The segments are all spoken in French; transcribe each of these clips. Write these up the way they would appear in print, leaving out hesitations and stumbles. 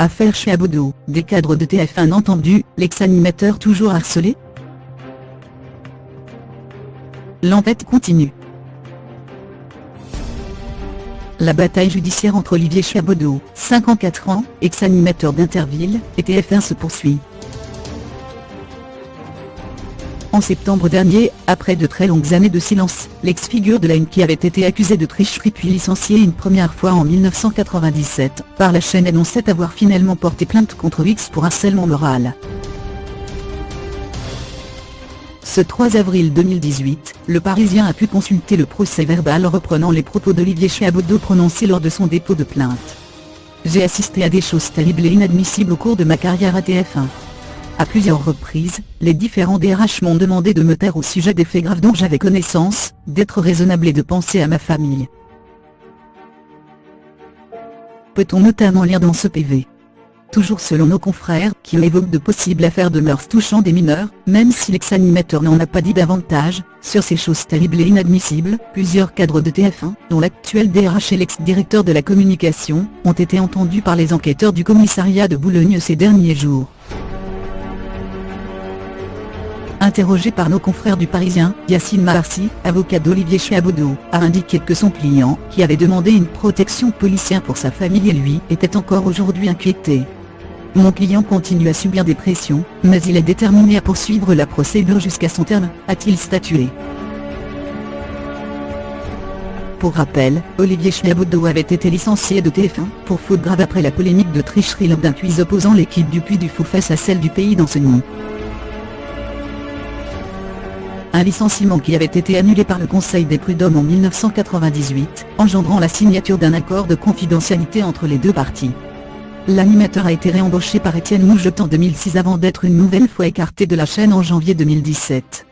Affaire Chiabodo, des cadres de TF1 entendus, l'ex-animateur toujours harcelé? L'enquête continue. La bataille judiciaire entre Olivier Chiabodo, 54 ans, ex-animateur d'Interville, et TF1 se poursuit. En septembre dernier, après de très longues années de silence, l'ex-figure de la Une qui avait été accusé de tricherie puis licencié une première fois en 1997, par la chaîne annonçait avoir finalement porté plainte contre X pour harcèlement moral. Ce 3 avril 2018, Le Parisien a pu consulter le procès-verbal reprenant les propos d'Olivier Chiabodo prononcés lors de son dépôt de plainte. J'ai assisté à des choses terribles et inadmissibles au cours de ma carrière à TF1. À plusieurs reprises, les différents DRH m'ont demandé de me taire au sujet des faits graves dont j'avais connaissance, d'être raisonnable et de penser à ma famille. Peut-on notamment lire dans ce PV. Toujours selon nos confrères, qui évoquent de possibles affaires de mœurs touchant des mineurs, même si l'ex-animateur n'en a pas dit davantage, sur ces choses terribles et inadmissibles, plusieurs cadres de TF1, dont l'actuel DRH et l'ex-directeur de la communication, ont été entendus par les enquêteurs du commissariat de Boulogne ces derniers jours. Interrogé par nos confrères du Parisien, Yacine Maharsi, avocat d'Olivier Chiabodo, a indiqué que son client, qui avait demandé une protection policière pour sa famille et lui, était encore aujourd'hui inquiété. Mon client continue à subir des pressions, mais il est déterminé à poursuivre la procédure jusqu'à son terme, a-t-il statué. Pour rappel, Olivier Chiabodo avait été licencié de TF1 pour faute grave après la polémique de tricherie lors d'un quiz opposant l'équipe du Puy du Fou face à celle du Pays d'Ancenis. Un licenciement qui avait été annulé par le Conseil des prud'hommes en 1998, engendrant la signature d'un accord de confidentialité entre les deux parties. L'animateur a été réembauché par Étienne Moujotte en 2006 avant d'être une nouvelle fois écarté de la chaîne en janvier 2017.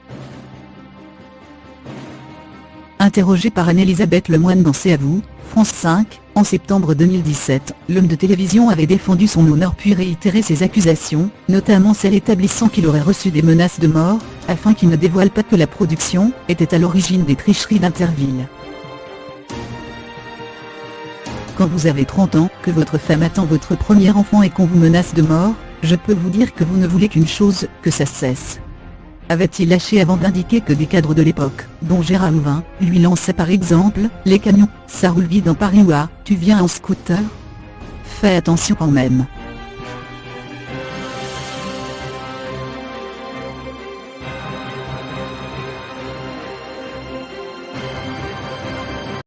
Interrogé par Anne-Elisabeth Lemoine dans C'est à vous, France 5, en septembre 2017, l'homme de télévision avait défendu son honneur puis réitéré ses accusations, notamment celles établissant qu'il aurait reçu des menaces de mort, afin qu'il ne dévoile pas que la production était à l'origine des tricheries d'Interville. Quand vous avez 30 ans, que votre femme attend votre premier enfant et qu'on vous menace de mort, je peux vous dire que vous ne voulez qu'une chose, que ça cesse. Avait-il lâché avant d'indiquer que des cadres de l'époque, dont Gérard Louvain, lui lançaient par exemple « Les camions, ça roule vite dans Paris » ou « Ah, tu viens en scooter ?» Fais attention quand même.